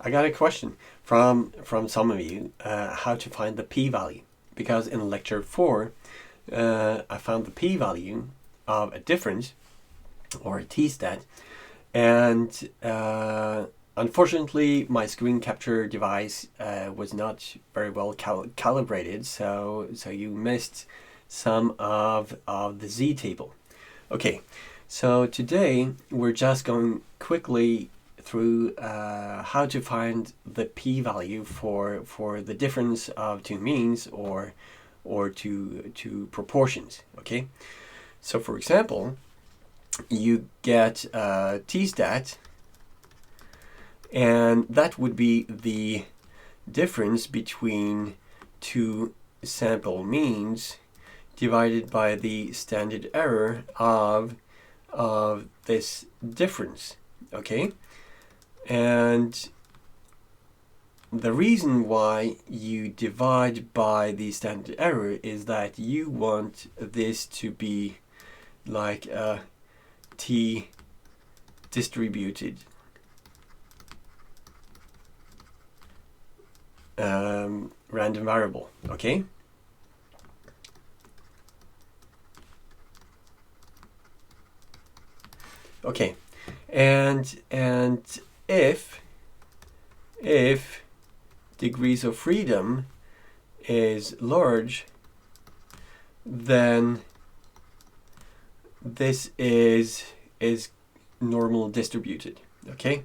I got a question from some of you, how to find the p-value, because in lecture 4 I found the p-value of a difference, or a t-stat, and unfortunately my screen capture device was not very well calibrated, so you missed some of the z table. Okay, so today we're just going quickly through how to find the p-value for the difference of two means or two proportions. Okay, so for example, you get t-stat, and that would be the difference between two sample means divided by the standard error of this difference. Okay, and the reason why you divide by the standard error is that you want this to be like a t-distributed random variable. Okay, okay, and if degrees of freedom is large, then this is normal distributed. Okay,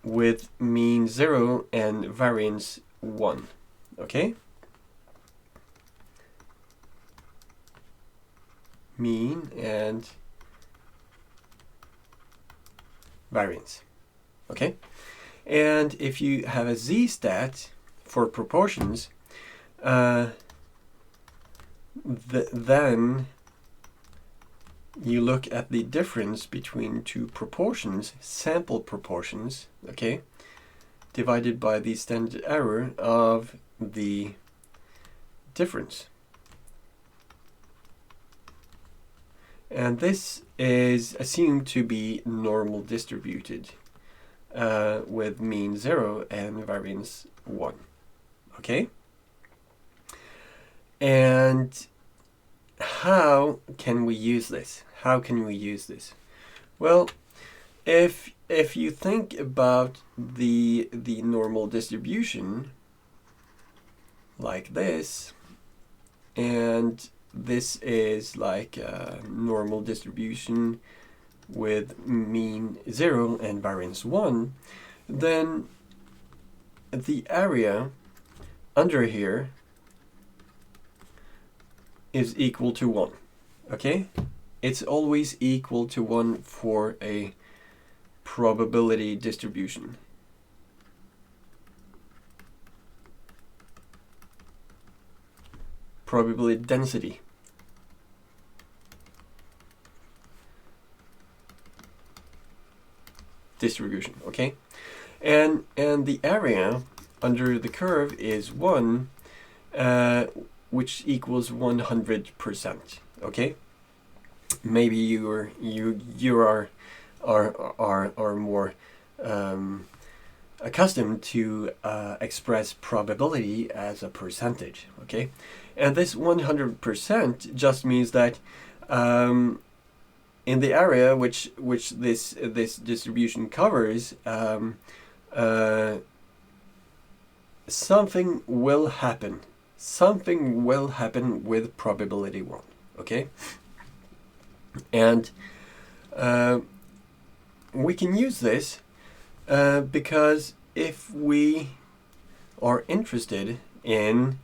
with mean 0 and variance 1. Okay, mean and variance. Okay, and if you have a z-stat for proportions, then you look at the difference between two proportions, sample proportions, okay, divided by the standard error of the difference. And this is assumed to be normal distributed with mean 0 and variance 1. Okay? And how can we use this? How can we use this? Well, if you think about the normal distribution like this, and this is like a normal distribution with mean 0 and variance 1, then the area under here is equal to 1. Okay, it's always equal to 1 for a probability distribution. Probability density. Distribution. Okay, and the area under the curve is 1, which equals 100%. Okay, maybe you are more accustomed to express probability as a percentage. Okay, and this 100% just means that in the area which this distribution covers, something will happen. Something will happen with probability 1. Okay, and we can use this because if we are interested in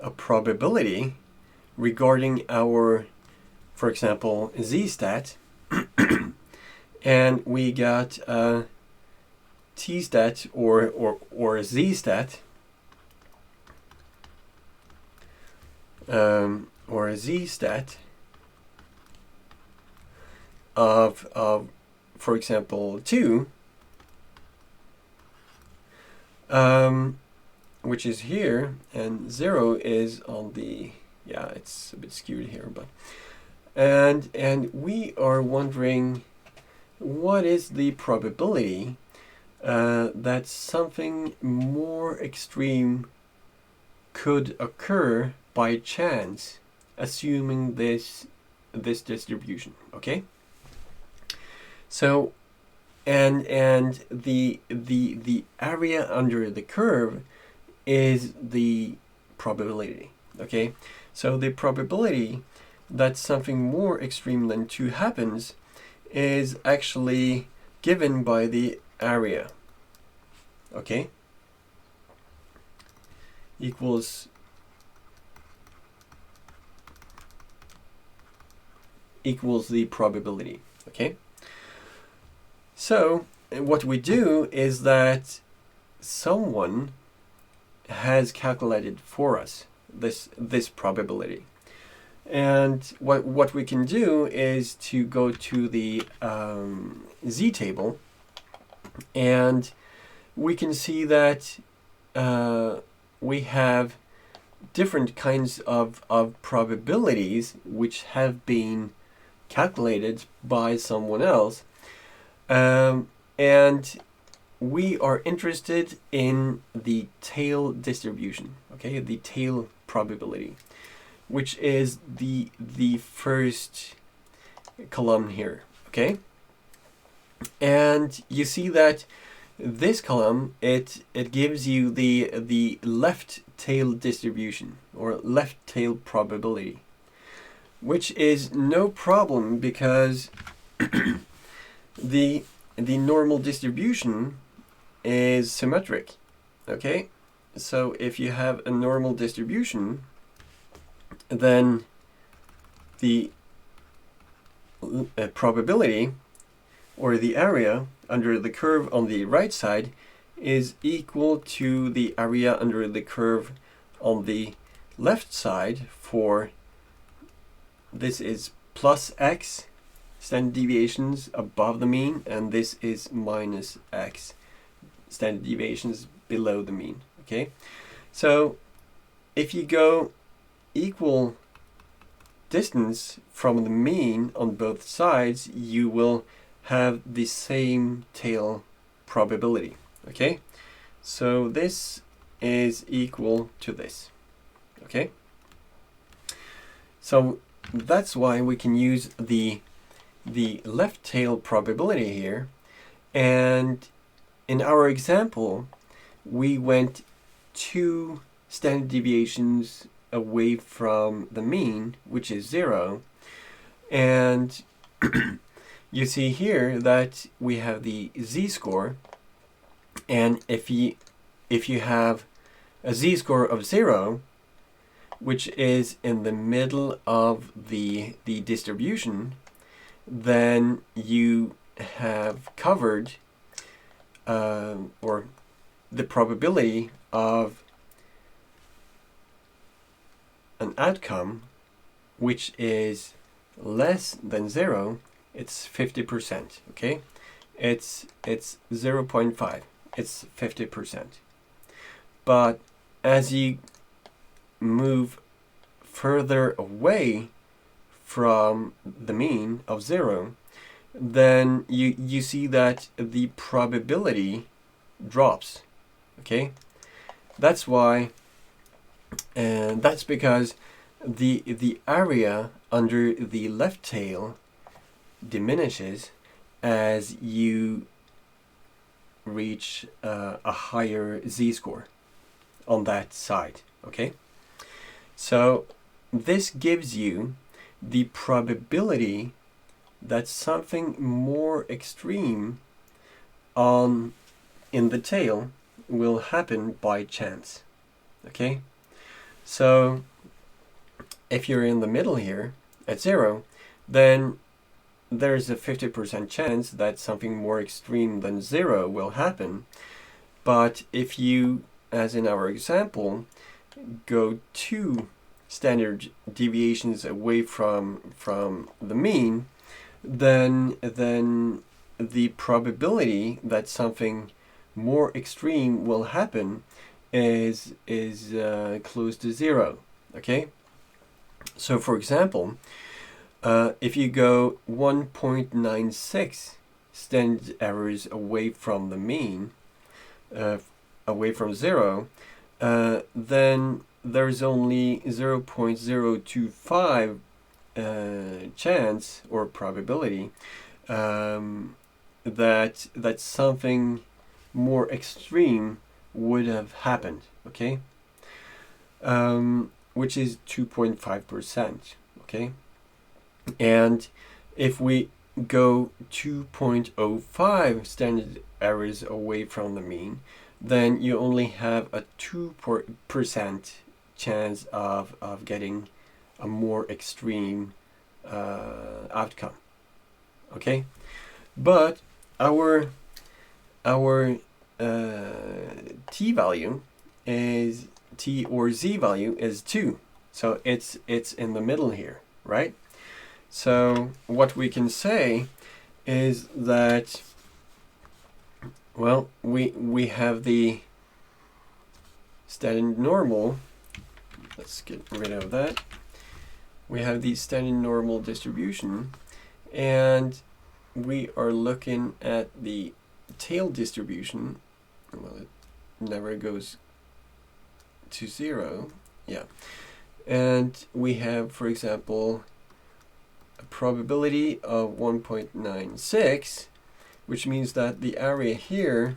a probability regarding our, for example, z-stat, and we got a t-stat or a z-stat, or a z-stat of for example 2, which is here, and 0 is on the, yeah, it's a bit skewed here, but and we are wondering what is the probability that something more extreme could occur by chance, assuming this distribution. Okay. So, and the area under the curve is the probability. Okay. So the probability that something more extreme than 2 happens is actually given by the area. Okay. Equals the probability. Okay. So what we do is that someone has calculated for us this probability, and what we can do is to go to the z table, and we can see that we have different kinds of probabilities which have been calculated by someone else, and we are interested in the tail distribution, okay, the tail probability, which is the first column here, okay? And you see that this column, it gives you the left tail distribution, or left tail probability, which is no problem because the normal distribution is symmetric. Okay, so if you have a normal distribution, then the probability, or the area under the curve on the right side, is equal to the area under the curve on the left side. For this is plus x standard deviations above the mean, and this is minus x standard deviations below the mean. Okay, so if you go equal distance from the mean on both sides, you will have the same tail probability. Okay, so this is equal to this. Okay, so that's why we can use the left tail probability here, and in our example we went 2 standard deviations away from the mean, which is 0, and you see here that we have the z-score, and if you have a z-score of 0, which is in the middle of the distribution, then you have covered or the probability of an outcome which is less than 0, it's 50%. Okay, it's 0.5, it's 50%. But as you move further away from the mean of 0, then you see that the probability drops. Okay, that's why, and that's because the area under the left tail diminishes as you reach a higher z-score on that side. Okay, so this gives you the probability that something more extreme in the tail will happen by chance. Okay, so if you're in the middle here at 0, then there's a 50% chance that something more extreme than 0 will happen. But if you, as in our example, go 2 standard deviations away from the mean, then the probability that something more extreme will happen is close to 0. Okay, so for example, if you go 1.96 standard errors away from the mean, away from 0, then there's only 0.025 chance or probability that something more extreme would have happened, okay? Which is 2.5%, okay? And if we go 2.05 standard errors away from the mean, then you only have a 2% chance of getting a more extreme outcome, okay? But our t-value is, t or z-value is 2, so it's in the middle here, right? So what we can say is that, well, we have the standard normal. Let's get rid of that. We have the standard normal distribution, and we are looking at the tail distribution. Well, it never goes to 0. Yeah. And we have, for example, a probability of 1.96, which means that the area here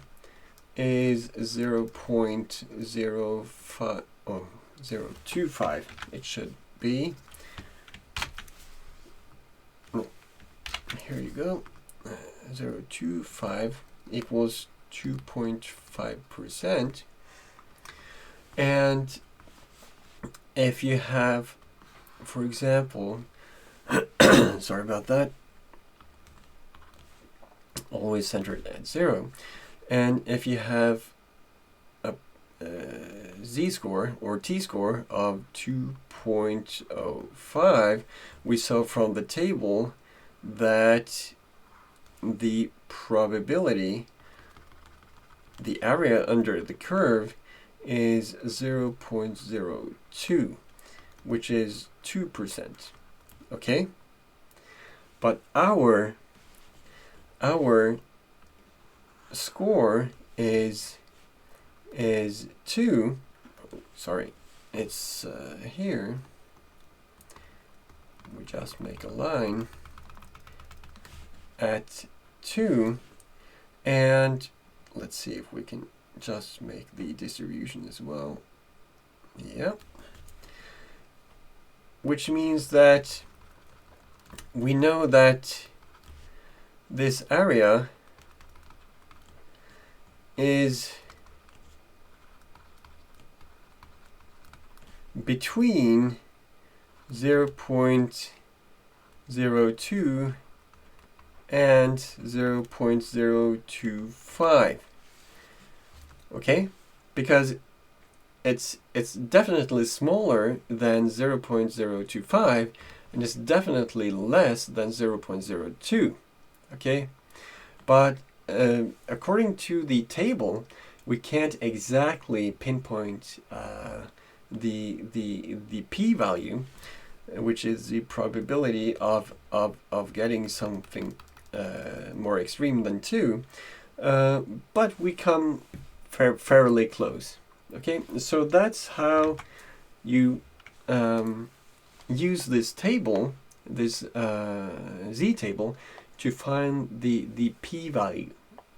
is 0.025. It should be. Oh, here you go. 0.25 equals 2.5%. And if you have, for example, sorry about that, always centered at 0. And if you have a z-score or t-score of 2.05, we saw from the table that the probability, the area under the curve, is 0.02, which is 2%. Okay? But our score is 2. Sorry, it's here. We just make a line at 2, and let's see if we can just make the distribution as well. Yep. Which means that we know that this area is between 0.02 and 0.025. Okay? Because it's definitely smaller than 0.025, and it's definitely less than 0.02. Okay? But according to the table, we can't exactly pinpoint the p-value, which is the probability of getting something more extreme than 2, but we come fairly close. Okay, so that's how you use this table, this z-table, to find the p-value,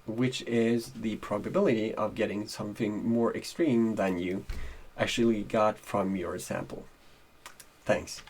which is the probability of getting something more extreme than you actually got from your sample. Thanks.